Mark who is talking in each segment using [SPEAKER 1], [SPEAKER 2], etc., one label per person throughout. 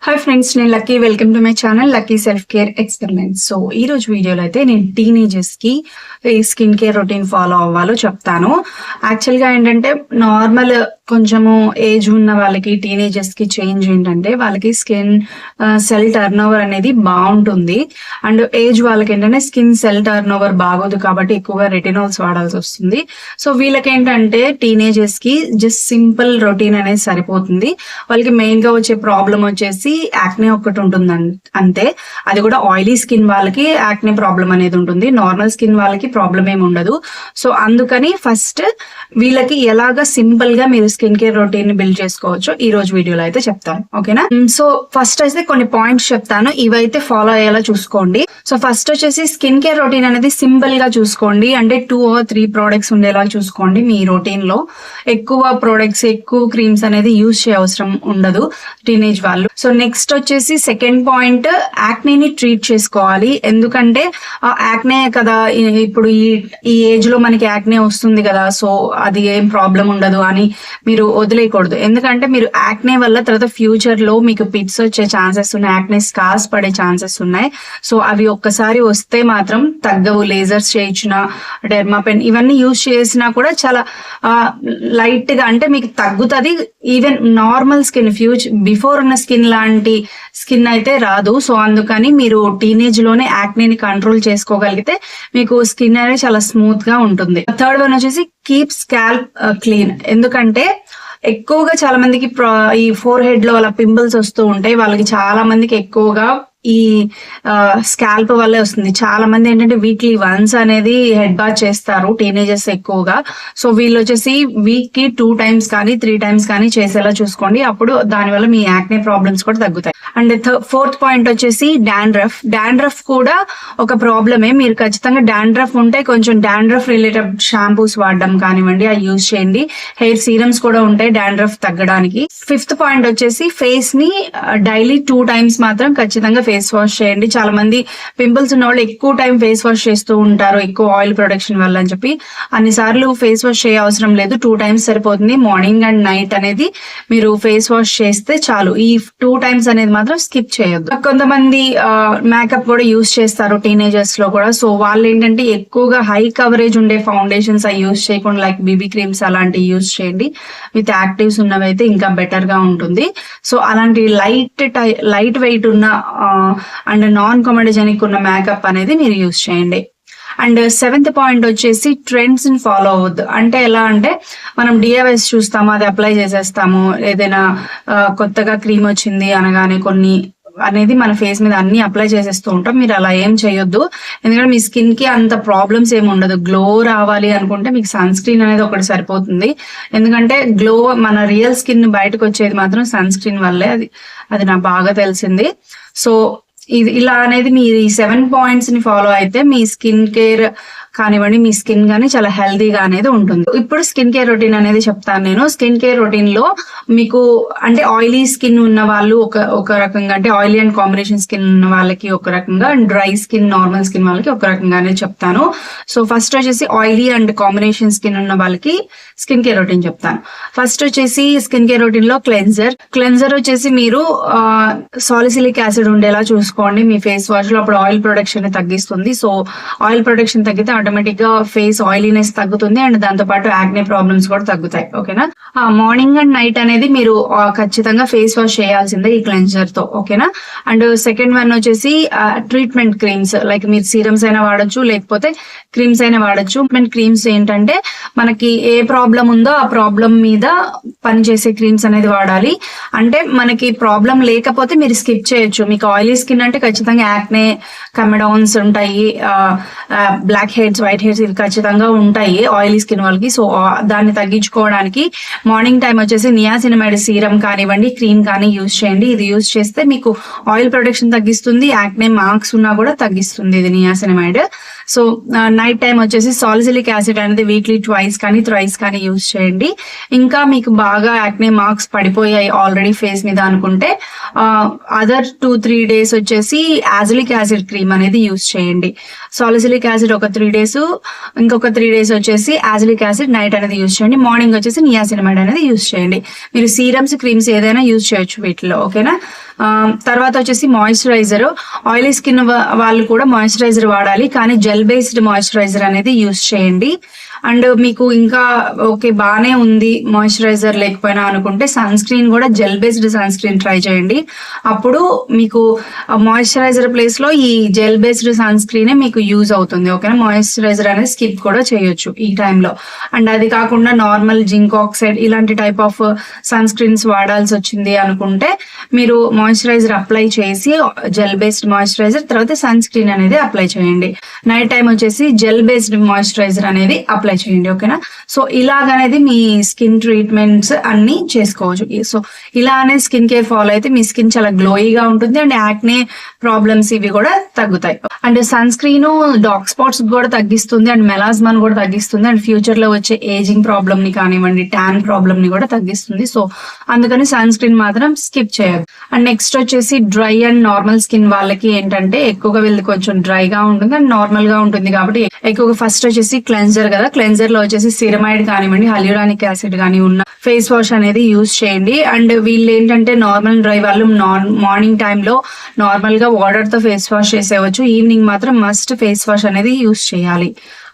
[SPEAKER 1] Hi friends, నేను lucky. Welcome to my channel lucky self care experiments. So ఈ రోజు వీడియోలో అయితే నేను టీనేజర్స్ కి స్కిన్ కేర్ రొటీన్ ఫాలో అవ్వాలో చెప్తాను. యాక్చువల్ గా ఏంటంటే నార్మల్ కొంచెము ఏజ్ ఉన్న వాళ్ళకి టీనేజర్స్ కి చేంజ్ ఏంటంటే వాళ్ళకి స్కిన్ సెల్ టర్న్ ఓవర్ అనేది బాగుంటుంది. అండ్ ఏజ్ వాళ్ళకి ఏంటంటే స్కిన్ సెల్ టర్న్ ఓవర్ బాగోదు కాబట్టి ఎక్కువగా రెటినాల్స్ వాడాల్సి వస్తుంది. సో వీళ్ళకి ఏంటంటే టీనేజర్స్ కి జస్ట్ సింపుల్ రొటీన్ అనేది సరిపోతుంది. వాళ్ళకి మెయిన్ గా వచ్చే ప్రాబ్లం వచ్చేసి యాక్నే ఒకటి ఉంటుంది అంతే. అది కూడా ఆయిలీ స్కిన్ వాళ్ళకి యాక్నే ప్రాబ్లం అనేది ఉంటుంది. నార్మల్ స్కిన్ వాళ్ళకి ప్రాబ్లం ఏమి ఉండదు. సో అందుకని ఫస్ట్ వీళ్ళకి ఎలాగా సింపుల్ గా మీరు స్కిన్ కేర్ రొటీన్ బిల్డ్ చేసుకోవచ్చు ఈ రోజు వీడియోలో అయితే చెప్తాను. ఓకేనా? సో ఫస్ట్ అయితే కొన్ని పాయింట్స్ చెప్తాను, ఇవైతే ఫాలో అయ్యేలా చూసుకోండి. సో ఫస్ట్ వచ్చేసి స్కిన్ కేర్ రొటీన్ అనేది సింపుల్ గా చూసుకోండి. అంటే 2 or 3 ప్రోడక్ట్స్ ఉండేలా చూసుకోండి మీ రొటీన్ లో. ఎక్కువ ప్రోడక్ట్స్, ఎక్కువ క్రీమ్స్ అనేది యూజ్ చేయ అవసరం ఉండదు టీనేజ్ వాళ్ళు. సో నెక్స్ట్ వచ్చేసి సెకండ్ పాయింట్, యాక్నేని ట్రీట్ చేసుకోవాలి. ఎందుకంటే యాక్నే కదా ఇప్పుడు ఈ ఏజ్ లో మనకి యాక్నే వస్తుంది కదా, సో అది ఏం ప్రాబ్లం ఉండదు అని మీరు వదిలేయకూడదు. ఎందుకంటే మీరు యాక్నే వల్ల తర్వాత ఫ్యూచర్ లో మీకు పిట్స్ వచ్చే ఛాన్సెస్ ఉన్నాయి, యాక్నే స్కార్స్ పడే ఛాన్సెస్ ఉన్నాయి. సో అవి ఒక్కసారి వస్తే మాత్రం తగ్గవు. లేజర్స్ చేయించిన, డెర్మాపెన్ ఇవన్నీ యూజ్ చేసినా కూడా చాలా లైట్ గా అంటే మీకు తగ్గుతుంది. ఈవెన్ నార్మల్ స్కిన్ బిఫోర్ ఉన్న స్కిన్ లాంటి స్కిన్ అయితే రాదు. సో అందుకని మీరు టీనేజ్ లోనే యాక్నేని కంట్రోల్ చేసుకోగలిగితే మీకు స్కిన్ అనేది చాలా స్మూత్ గా ఉంటుంది. థర్డ్ వన్ వచ్చేసి కీప్ స్కాల్ప్ క్లీన్. ఎందుకంటే ఎక్కువగా చాలా మందికి ఈ ఫోర్ హెడ్ లో అలా పింపుల్స్ వస్తూ ఉంటాయి. వాళ్ళకి చాలా మందికి ఎక్కువగా ఈ స్కాల్ప్ వల్లే వస్తుంది. చాలా మంది ఏంటంటే వీక్లీ వన్స్ అనేది హెడ్ బాత్ చేస్తారు టీనేజర్స్ ఎక్కువగా. సో వీళ్ళు వచ్చేసి వీక్ కి 2 times కానీ 3 times కానీ చేసేలా చూసుకోండి. అప్పుడు దానివల్ల మీ యాక్నే ప్రాబ్లమ్స్ కూడా తగ్గుతాయి. అండ్ ఫోర్త్ పాయింట్ వచ్చేసి డాండ్రఫ్ కూడా ఒక ప్రాబ్లమే. మీరు ఖచ్చితంగా డాండ్రఫ్ ఉంటే కొంచెం డాండ్రఫ్ రిలేటెడ్ షాంపూస్ వాడడం కానివ్వండి, అవి యూజ్ చేయండి. హెయిర్ సీరమ్స్ కూడా ఉంటాయి డాండ్రఫ్ తగ్గడానికి. ఫిఫ్త్ పాయింట్ వచ్చేసి ఫేస్ ని డైలీ 2 times మాత్రం ఖచ్చితంగా ఫేస్ వాష్ చేయండి. చాలా మంది పింపుల్స్ ఉన్న వాళ్ళు ఎక్కువ టైం ఫేస్ వాష్ చేస్తూ ఉంటారు, ఎక్కువ ఆయిల్ ప్రొడక్షన్ వల్ల అని చెప్పి. అన్నిసార్లు ఫేస్ వాష్ చేయ అవసరం లేదు, 2 times సరిపోతుంది. మార్నింగ్ అండ్ నైట్ అనేది మీరు ఫేస్ వాష్ చేస్తే చాలు. ఈ 2 times అనేది మాత్రం స్కిప్ చేయొద్దు. కొంతమంది మేకప్ కూడా యూజ్ చేస్తారు టీనేజర్స్ లో కూడా. సో వాళ్ళు ఏంటంటే ఎక్కువగా హై కవరేజ్ ఉండే ఫౌండేషన్స్ అవి యూజ్ చేయకుండా లైక్ బీబీ క్రీమ్స్ అలాంటివి యూజ్ చేయండి. విత్ యాక్టివ్స్ ఉన్నవైతే ఇంకా బెటర్ గా ఉంటుంది. సో అలాంటి లైట్ వెయిట్ ఉన్న అండ్ నాన్ కమెడోజెనిక్ ఉన్న మేకప్ అనేది మీరు యూజ్ చేయండి. అండ్ 7th పాయింట్ వచ్చేసి ట్రెండ్స్ ని ఫాలో అవ్వద్దు. అంటే ఎలా అంటే మనం డిఐవైస్ చూస్తాము, అది అప్లై చేసేస్తాము. ఏదైనా కొత్తగా క్రీమ్ వచ్చింది అనగానే కొన్ని అనేది మన ఫేస్ మీద అన్ని అప్లై చేసేస్తూ ఉంటాం. మీరు అలా ఏం చేయొద్దు. ఎందుకంటే మీ స్కిన్ కి అంత ప్రాబ్లమ్స్ ఏమి ఉండదు. గ్లో రావాలి అనుకుంటే మీకు సన్ స్క్రీన్ అనేది ఒకటి సరిపోతుంది. ఎందుకంటే గ్లో మన రియల్ స్కిన్ బయటకు వచ్చేది మాత్రం సన్ స్క్రీన్ వల్లే. అది నాకు బాగా తెలిసింది. సో ఇలా అనేది మీరు ఈ 7 points ని ఫాలో అయితే మీ స్కిన్ కేర్ కానివ్వండి, మీ స్కిన్ గానీ చాలా హెల్దీగా అనేది ఉంటుంది. ఇప్పుడు స్కిన్ కేర్ రొటీన్ అనేది చెప్తాను నేను. స్కిన్ కేర్ రొటీన్ లో మీకు అంటే ఆయిలీ స్కిన్ ఉన్న వాళ్ళు ఒక రకంగా, అంటే ఆయిలీ అండ్ కాంబినేషన్ స్కిన్ ఉన్న వాళ్ళకి ఒక రకంగా, and dry skin, normal skin వాళ్ళకి ఒక రకంగా అనేది చెప్తాను. సో ఫస్ట్ వచ్చేసి ఆయిలీ అండ్ కాంబినేషన్ స్కిన్ ఉన్న వాళ్ళకి స్కిన్ కేర్ రొటీన్ చెప్తాను. ఫస్ట్ వచ్చేసి స్కిన్ కేర్ రొటీన్ లో క్లెన్జర్ వచ్చేసి మీరు సాలిసిలిక్ యాసిడ్ ఉండేలా చూసుకోండి మీ ఫేస్ వాష్ లో. అప్పుడు ఆయిల్ ప్రొడక్షన్ తగ్గిస్తుంది. సో ఆయిల్ ప్రొడక్షన్ తగ్గితే ఆటోమేటిక్ గా ఫేస్ ఆయిలీనెస్ తగ్గుతుంది అండ్ దాంతో పాటు యాక్నే ప్రాబ్లమ్స్ కూడా తగ్గుతాయి. ఓకేనా? మార్నింగ్ అండ్ నైట్ అనేది మీరు ఖచ్చితంగా ఫేస్ వాష్ చేయాల్సిందే ఈ క్లెన్జర్ తో. ఓకేనా? అండ్ సెకండ్ వన్ వచ్చేసి ట్రీట్మెంట్ క్రీమ్స్, లైక్ మీరు సీరమ్స్ అయినా వాడచ్చు, లేకపోతే క్రీమ్స్ అయినా వాడచ్చు. ట్రీట్మెంట్ క్రీమ్స్ ఏంటంటే మనకి ఏ ప్రాబ్లం ఉందో ఆ ప్రాబ్లం మీద పనిచేసే క్రీమ్స్ అనేది వాడాలి. అంటే మనకి ప్రాబ్లం లేకపోతే మీరు స్కిప్ చేయొచ్చు. మీకు ఆయిలీ స్కిన్ అంటే ఖచ్చితంగా యాక్నే, కమెడౌన్స్ ఉంటాయి, బ్లాక్ హెడ్స్, వైట్ హెయిర్స్ ఇవి ఖచ్చితంగా ఉంటాయి ఆయిలీ స్కిన్ వాళ్ళకి. సో దాన్ని తగ్గించుకోవడానికి మార్నింగ్ టైం వచ్చేసి నియాసినమైడ్ సీరం కానివ్వండి, క్రీమ్ కానీ యూజ్ చేయండి. ఇది యూజ్ చేస్తే మీకు ఆయిల్ ప్రొడక్షన్ తగ్గిస్తుంది, యాక్నే మార్క్స్ ఉన్నా కూడా తగ్గిస్తుంది ఇది నియాసినమైడ్. సో నైట్ టైం వచ్చేసి సాలిసిలిక్ యాసిడ్ అనేది వీక్లీ 2 కానీ 3 కానీ యూజ్ చేయండి. ఇంకా మీకు బాగా యాక్నే మార్క్స్ పడిపోయాయి ఆల్రెడీ ఫేస్ మీద అనుకుంటే అదర్ 2-3 days వచ్చేసి యాజిలిక్ యాసిడ్ క్రీమ్ అనేది యూజ్ చేయండి. సాలిసిలిక్ యాసిడ్ ఒక 3 days, ఇంకొక 3 days వచ్చేసి యాజిలిక్ యాసిడ్ నైట్ అనేది యూజ్ చేయండి. మార్నింగ్ వచ్చేసి నియాసినమైడ్ అనేది యూజ్ చేయండి. మీరు సీరమ్స్, క్రీమ్స్ ఏదైనా యూజ్ చేయొచ్చు వీటిలో, ఓకేనా. తర్వాత వచ్చేసి మాయిశ్చరైజర్. ఆయిలీ స్కిన్ వాళ్ళు కూడా మాయిశ్చరైజర్ వాడాలి, కానీ జెల్ బేస్డ్ మాయిశ్చరైజర్ అనేది యూజ్ చేయండి. అండ్ మీకు ఇంకా ఓకే బానే ఉంది మాయిశ్చరైజర్ లేకపోయినా అనుకుంటే సన్ స్క్రీన్ కూడా gel based sunscreen try చేయండి. అప్పుడు మీకు మాయిశ్చరైజర్ ప్లేస్ లో ఈ జెల్ బేస్డ్ సన్ స్క్రీనే మీకు యూజ్ అవుతుంది, ఓకేనా. మాయిశ్చరైజర్ అనేది స్కిప్ కూడా చేయొచ్చు ఈ టైంలో. అండ్ అది కాకుండా నార్మల్ జింక్ ఆక్సైడ్ ఇలాంటి టైప్ ఆఫ్ సన్ స్క్రీన్స్ వాడాల్సి వచ్చింది అనుకుంటే మీరు మాయిశ్చరైజర్ అప్లై చేసి జెల్ బేస్డ్ మాయిశ్చరైజర్ తర్వాత సన్ స్క్రీన్ అనేది అప్లై చేయండి. నైట్ టైం వచ్చేసి జెల్ బేస్డ్ మాయిశ్చరైజర్ అనేది అప్లై చేయండి, ఓకేనా. సో ఇలాగనేది మీ స్కిన్ ట్రీట్మెంట్స్ అన్ని చేసుకోవచ్చు. సో ఇలా అనేది స్కిన్ కేర్ ఫాలో అయితే మీ స్కిన్ చాలా గ్లోయిగా ఉంటుంది అండ్ యాక్నే ప్రాబ్లమ్స్ ఇవి కూడా తగ్గుతాయి. And sunscreen dark spots కూడా తగ్గిస్తుంది అండ్ మెలాస్మాన్ కూడా తగ్గిస్తుంది అండ్ ఫ్యూచర్ లో వచ్చే ఏజింగ్ ప్రాబ్లమ్ ని కానివ్వండి, ట్యాన్ ప్రాబ్లమ్ ని కూడా తగ్గిస్తుంది. సో అందుకని సన్ స్క్రీన్ మాత్రం స్కిప్ చేయదు. అండ్ నెక్స్ట్ వచ్చేసి డ్రై అండ్ నార్మల్ స్కిన్ వాళ్ళకి ఏంటంటే ఎక్కువగా వీళ్ళది కొంచెం డ్రైగా ఉంటుంది అండ్ నార్మల్ గా ఉంటుంది కాబట్టి ఎక్కువగా ఫస్ట్ వచ్చేసి క్లెన్జర్ కదా, క్లెన్జర్ లో వచ్చేసి సిరమైడ్ కానివ్వండి, హల్యూరానిక్ యాసిడ్ కానీ ఉన్న ఫేస్ వాష్ అనేది యూజ్ చేయండి. అండ్ వీళ్ళు ఏంటంటే నార్మల్ డ్రై వాళ్ళు మార్నింగ్ టైంలో నార్మల్ గా వాటర్ తో ఫేస్ వాష్ చేసేవచ్చు, ఈవినింగ్ మాత్రం మస్ట్ ఫేస్ వాష్ అనేది యూజ్ చేయాలి.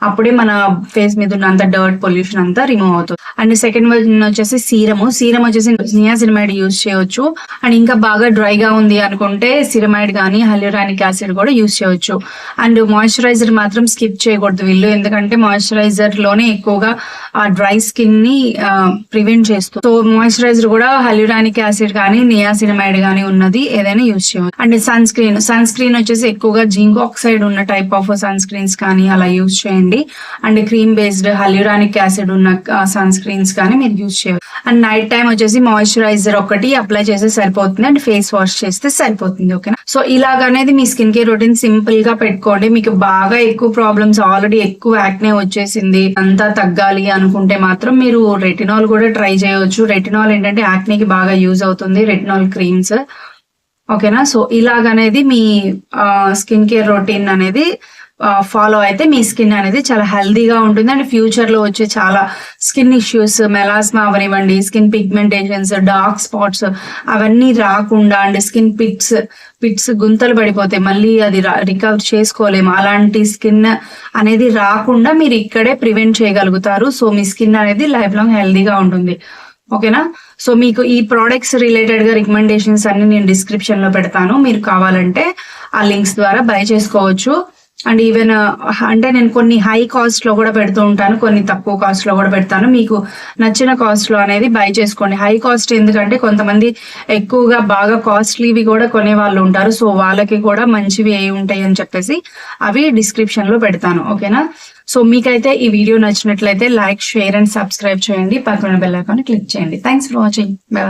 [SPEAKER 1] అప్పుడే మన ఫేస్ మీద ఉన్నంత డర్ట్ పొల్యూషన్ అంతా రిమూవ్ అవుతుంది. అండ్ సెకండ్ వన్ వచ్చేసి సీరం వచ్చేసి నియాసినమైడ్ యూజ్ చేయొచ్చు. అండ్ ఇంకా బాగా డ్రైగా ఉంది అనుకుంటే సిరమైడ్ కానీ హల్యూరానిక్ యాసిడ్ కూడా యూజ్ చేయొచ్చు. అండ్ మాయిశ్చరైజర్ మాత్రం స్కిప్ చేయకూడదు వీళ్ళు, ఎందుకంటే మాయిశ్చరైజర్ లోనే ఎక్కువగా ఆ డ్రై స్కిన్ ని ప్రివెంట్ చేస్తుంది. సో మాయిశ్చరైజర్ కూడా హల్యూరానిక్ యాసిడ్ కానీ నియాసినమైడ్ కానీ ఉన్నది ఏదైనా యూజ్ చేయవచ్చు. అండ్ సన్ స్క్రీన్ వచ్చేసి ఎక్కువగా జింక్ ఆక్సైడ్ ఉన్న టైప్ ఆఫ్ సన్ స్క్రీన్స్ కానీ అలా యూజ్ చేయండి. అండ్ క్రీమ్ బేస్డ్ హల్యూరానిక్ యాసిడ్ ఉన్న సన్ స్క్రీన్స్ కానీ మీరు యూజ్ చేయవచ్చు. అండ్ నైట్ టైం వచ్చేసి మాయిశ్చరైజర్ ఒకటి అప్లై చేస్తే సరిపోతుంది అండ్ ఫేస్ వాష్ చేస్తే సరిపోతుంది, ఓకేనా. సో ఇలాగనేది మీ స్కిన్ కేర్ రొటీన్ సింపుల్ గా పెట్టుకోండి. మీకు బాగా ఎక్కువ ప్రాబ్లమ్స్ ఆల్రెడీ ఎక్కువ యాక్నే వచ్చేసింది అంతా తగ్గాలి అనుకుంటే మాత్రం మీరు రెటినాల్ కూడా ట్రై చేయవచ్చు. రెటినాల్ ఏంటంటే యాక్నేకి బాగా యూజ్ అవుతుంది, రెటినాల్ క్రీమ్స్, ఓకేనా. సో ఇలాగనేది మీ స్కిన్ కేర్ రొటీన్ అనేది ఫాలో అయితే మీ స్కిన్ అనేది చాలా హెల్దీగా ఉంటుంది అండ్ ఫ్యూచర్ లో వచ్చే చాలా స్కిన్ ఇష్యూస్, మెలాస్మా అవనివ్వండి, స్కిన్ పిగ్మెంటేషన్స్, డార్క్ స్పాట్స్ అవన్నీ రాకుండా అండ్ స్కిన్ పిట్స్ గుంతలు పడిపోతే మళ్ళీ అది రికవర్ చేసుకోలేము, అలాంటి స్కిన్ అనేది రాకుండా మీరు ఇక్కడే ప్రివెంట్ చేయగలుగుతారు. సో మీ స్కిన్ అనేది లైఫ్ లాంగ్ హెల్దీగా ఉంటుంది, ఓకేనా. సో మీకు ఈ ప్రోడక్ట్స్ రిలేటెడ్ గా రికమెండేషన్స్ అన్ని నేను డిస్క్రిప్షన్ లో పెడతాను, మీరు కావాలంటే ఆ లింక్స్ ద్వారా బై చేసుకోవచ్చు. అండ్ ఈవెన్ అంటే నేను కొన్ని హై కాస్ట్ లో కూడా పెడుతూ ఉంటాను, కొన్ని తక్కువ కాస్ట్ లో కూడా పెడతాను. మీకు నచ్చిన కాస్ట్ లో అనేది బై చేసుకోండి. హై కాస్ట్ ఎందుకంటే కొంతమంది ఎక్కువగా బాగా కాస్ట్లీవి కూడా కొనే వాళ్ళు ఉంటారు, సో వాళ్ళకి కూడా మంచివి ఏ ఉంటాయి అని చెప్పేసి అవి డిస్క్రిప్షన్ లో పెడతాను, ఓకేనా. సో మీకైతే ఈ వీడియో నచ్చినట్లయితే లైక్, షేర్ అండ్ సబ్స్క్రైబ్ చేయండి, పక్కన బెల్ ఐకాన్ క్లిక్ చేయండి. Thanks for watching, by.